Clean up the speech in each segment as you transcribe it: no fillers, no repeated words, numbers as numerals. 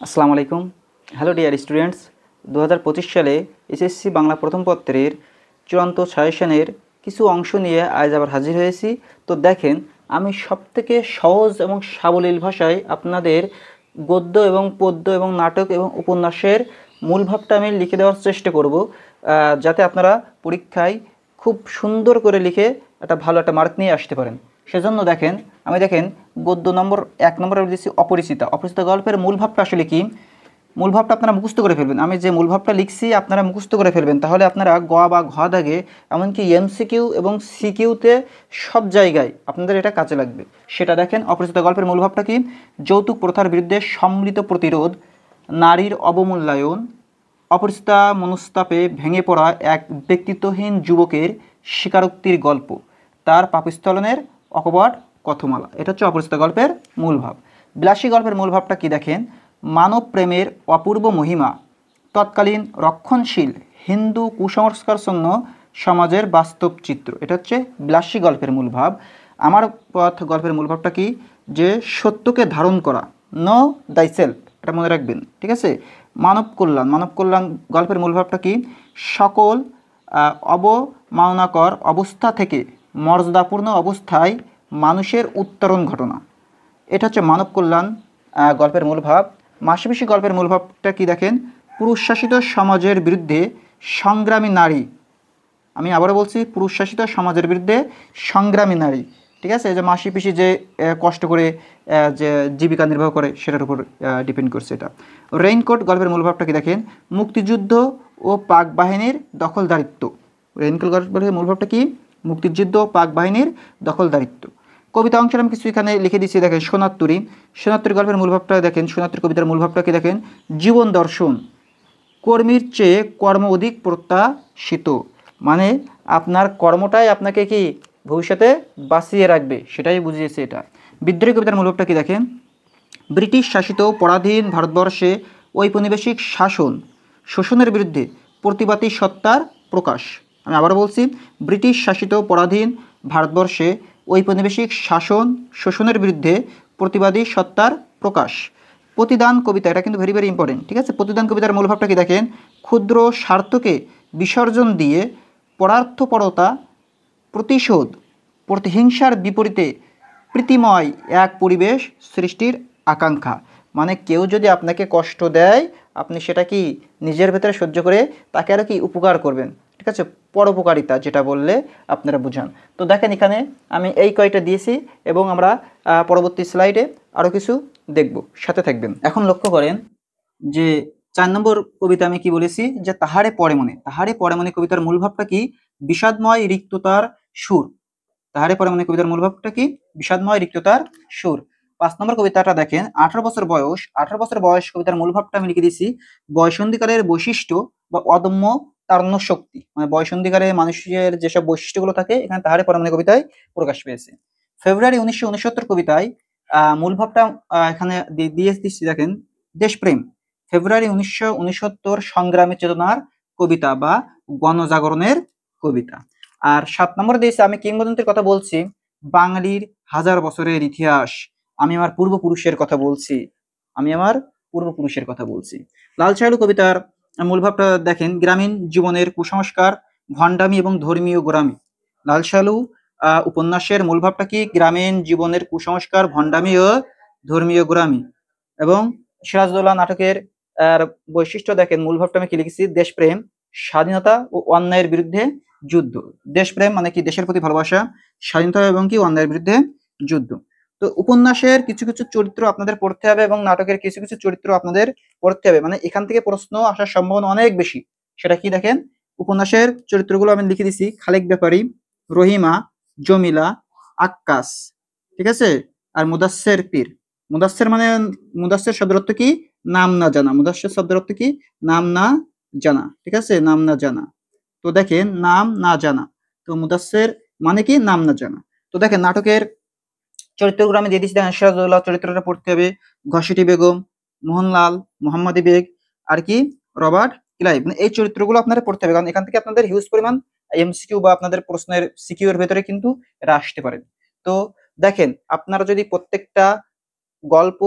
আসসালামু আলাইকুম। Hello dear students, 2025 সালে এসএসসি বাংলা প্রথম পত্রের চূড়ান্ত সাজেশনের কিছু অংশ নিয়ে আজ আবার হাজির হয়েছি। তো দেখেন, আমি সবথেকে সহজ এবং সাবলীল ভাষায় আপনাদের গদ্য এবং পদ্য এবং নাটক এবং উপন্যাসের মূল ভাবটা আমি লিখে দেওয়ার চেষ্টা করব, যাতে আপনারা পরীক্ষায় খুব সুন্দর করে লিখে একটা ভালো একটা মার্ক নিয়ে আসতে পারেন। সেজন্য দেখেন, দেখেন গদ্য নম্বর 1 নম্বরে দিচ্ছি অপরিচিতা। অপরিচিতা গল্পের মূল ভাবটা আসলে কি, মূল ভাবটা আপনারা মুখস্থ করে ফেলবেন। আমি যে মূল ভাবটা লিখছি আপনারা মুখস্থ করে ফেলবেন, তাহলে আপনারা গ বা ঘ দাগে এমনকি এমসিকিউ এবং সিকিউতে সব জায়গায় আপনাদের এটা কাজে লাগবে। সেটা দেখেন, অপরিচিতা গল্পের মূল ভাবটা কি, যৌতুক প্রথার বিরুদ্ধে সম্মিলিত প্রতিরোধ, নারীর অবমূল্যায়ন, অপরিচিতা মনস্তাপে ভেঙে পড়া এক ব্যক্তিত্বহীন যুবকের স্বীকারোক্তির গল্প, তার পাপস্থলনের অকপট কথমালা। এটা হচ্ছে অপরিচিতা গল্পের মূল ভাব। বিলাসী গল্পের মূল ভাবটা কি দেখেন, মানব প্রেমের অপূর্ব মহিমা, তৎকালীন রক্ষণশীল হিন্দু কুসংস্কারশূন্য সমাজের বাস্তব চিত্র। এটা হচ্ছে বিলাসী গল্পের মূল ভাব। আমার পথ গল্পের মূল ভাবটা কি, যে সত্যকে ধারণ করা, নো দাই সেলফ, এটা মনে রাখবেন, ঠিক আছে। মানব কল্যাণ গল্পের মূল ভাবটা কি, সকল অবমাননাকর অবস্থা থেকে মর্যাদাপূর্ণ অবস্থায় মানুষের উত্তরণ ঘটনা। এটা হচ্ছে মানব কল্যাণ গল্পের মূল ভাব। মাসপিসি গল্পের মূল ভাবটা কি দেখেন, পুরুষ শাসিত সমাজের বিরুদ্ধে সংগ্রামী নারী। আমি আবারও বলছি, পুরুষ শাসিত সমাজের বিরুদ্ধে সংগ্রামী নারী, ঠিক আছে। যে মাসি পিসি যে কষ্ট করে যে জীবিকা নির্বাহ করে সেটার উপর ডিপেন্ড করছে এটা। রেইনকোট গল্পের মূল ভাবটা কি দেখেন, মুক্তিযুদ্ধ ও পাক বাহিনীর দখলদারিত্ব। রেইনকোট গল্পের মূল ভাবটা কি, মুক্তিযুদ্ধ ও পাক বাহিনীর দখলদারিত্ব। কবিতা অংশের আমি কিছু এখানে লিখে দিচ্ছি, দেখেন সোনাত্তরী। সোনাত্তরী গল্পের মূল ভাবটা দেখেন, সোনাত্তরী কবিতার মূল ভাবটা কি দেখেন, জীবন দর্শন, কর্মীর চেয়ে কর্ম অধিক প্রত্যাশিত। মানে আপনার কর্মটাই আপনাকে কি ভবিষ্যতে বাঁচিয়ে রাখবে, সেটাই বুঝিয়েছে এটা। বিদ্রোহী কবিতার মূলভাবটা কি দেখেন, ব্রিটিশ শাসিত পরাধীন ভারতবর্ষে ঔপনিবেশিক শাসন শোষণের বিরুদ্ধে প্রতিবাদী সত্তার প্রকাশ। আমি আবার বলছি, ব্রিটিশ শাসিত পরাধীন ভারতবর্ষে ঔপনিবেশিক শাসন শোষণের বিরুদ্ধে প্রতিবাদী সত্তার প্রকাশ। প্রতিদান কবিতা, এটা কিন্তু ভেরি ভেরি ইম্পর্টেন্ট, ঠিক আছে। প্রতিদান কবিতার মূলভাবটা কি দেখেন, ক্ষুদ্র স্বার্থকে বিসর্জন দিয়ে পরার্থপরতা, প্রতিশোধ, প্রতিহিংসার বিপরীতে প্রীতিময় এক পরিবেশ সৃষ্টির আকাঙ্ক্ষা। মানে কেউ যদি আপনাকে কষ্ট দেয়, আপনি সেটা কি নিজের ভেতরে সহ্য করে তাকে আরও কি উপকার করবেন, ঠিক আছে। পরোপকারিতা যেটা বললে আপনারা বুঝান। তো দেখেন, এখানে আমি এই কয়টা দিয়েছি এবং আমরা পরবর্তী স্লাইডে আরও কিছু দেখব, সাথে থাকবেন। এখন লক্ষ্য করেন যে 4 নম্বর কবিতা আমি কি বলেছি, যে তাহারে পরে মনে। তাহারে পরে মনে কবিতার মূল ভাবটা কি, বিষাদময় রিক্ততার সুর। তাহারে পরে মনে কবিতার মূল ভাবটা কি, বিষাদময় রিক্ততার সুর। 5 নম্বর কবিতাটা দেখেন, 18 বছর বয়স। 18 বছর বয়স কবিতার মূল ভাবটা আমি লিখে দিয়েছি, বয়সন্ধিকালের বৈশিষ্ট্য বা অদম্য তারুণ্য শক্তি। মানে বয়সন্ধিকালে মানুষের যেসব বৈশিষ্ট্যগুলো থাকে এখানে তাহারে পরে মনে কবিতায় প্রকাশ পেয়েছে। ফেব্রুয়ারি 1969 কবিতায় মূল ভাবটা এখানে দিয়ে দিচ্ছি, দেখেন দেশপ্রেম। ফেব্রুয়ারি 1969 সংগ্রামী চেতনার কবিতা বা গণজাগরণের কবিতা। আর 7 নম্বরে দিয়েছে, আমি কিংবদন্তির কথা বলছি, বাঙালির হাজার বছরের ইতিহাস, আমি আমার পূর্বপুরুষের কথা বলছি, আমি আমার পূর্বপুরুষের কথা বলছি। লাল সাহেলু কবিতার মূল ভাবটা দেখেন, গ্রামীণ জীবনের কুসংস্কার, ভণ্ডামি এবং ধর্মীয় গোড়ামি। লাল সাহেলু উপন্যাসের মূল ভাবটা কি, গ্রামীণ জীবনের কুসংস্কার, ভণ্ডামি ও ধর্মীয় গোড়ামি। এবং সিরাজদৌল্লা নাটকের বৈশিষ্ট্য দেখেন, মূল ভাবটা আমি কি লিখেছি, দেশপ্রেম, স্বাধীনতা ও অন্যায়ের বিরুদ্ধে যুদ্ধ। দেশপ্রেম মানে কি, দেশের প্রতি ভালোবাসা, স্বাধীনতা এবং কি অন্যায়ের বিরুদ্ধে যুদ্ধ। তো উপন্যাসের কিছু কিছু চরিত্র আপনাদের পড়তে হবে এবং নাটকের কিছু কিছু চরিত্র আপনাদের পড়তে হবে। মানে এখান থেকে প্রশ্ন আসার সম্ভাবনা অনেক বেশি। সেটা কি দেখেন, উপন্যাসের চরিত্রগুলো আমি লিখে দিছি, খালেক ব্যাপারী, রহিমা, জমিলা, আক্কাস, ঠিক আছে। আর মুদাস্সের পীর। মুদাস্সের মানে, মুদাস্সের শব্দের অর্থ কি, নাম না জানা। মুদাস্সের শব্দের অর্থ কি, নাম না জানা, ঠিক আছে, নাম না জানা। তো দেখেন, নাম না জানা, তো মুদাস্সের মানে কি, নাম না জানা। তো দেখেন নাটকের চরিত্রগুলো আমি দিয়ে দিচ্ছি, দেখেন সিরাজউদ্দৌলা চরিত্রটা পড়তে হবে, ঘসেটি বেগম, মোহনলাল, মোহাম্মদী বেগ, আর কি রবার্ট ক্লাইভ। মানে এই চরিত্রগুলো আপনারা পড়তে হবে, কারণ এখান থেকে আপনাদের হিউজ পরিমাণ এমসিকিউ বা আপনাদের প্রশ্নের সিকিউ এর ভেতরে কিন্তু এটা আসতে পারে। তো দেখেন, আপনারা যদি প্রত্যেকটা গল্প,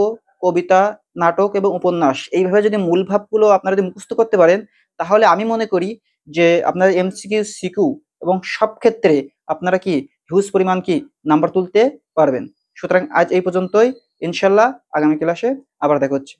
কবিতা, নাটক এবং উপন্যাস, এইভাবে যদি মূল ভাবগুলো আপনারা যদি মুখস্থ করতে পারেন, তাহলে আমি মনে করি যে আপনার এমসিকিউ সিকিউ এবং সব ক্ষেত্রে আপনারা কি হিউজ পরিমাণ কি নাম্বার তুলতে পারবেন। সুতরাং আজ এই পর্যন্তই, ইনশাল্লাহ আগামী ক্লাসে আবার দেখা হচ্ছে।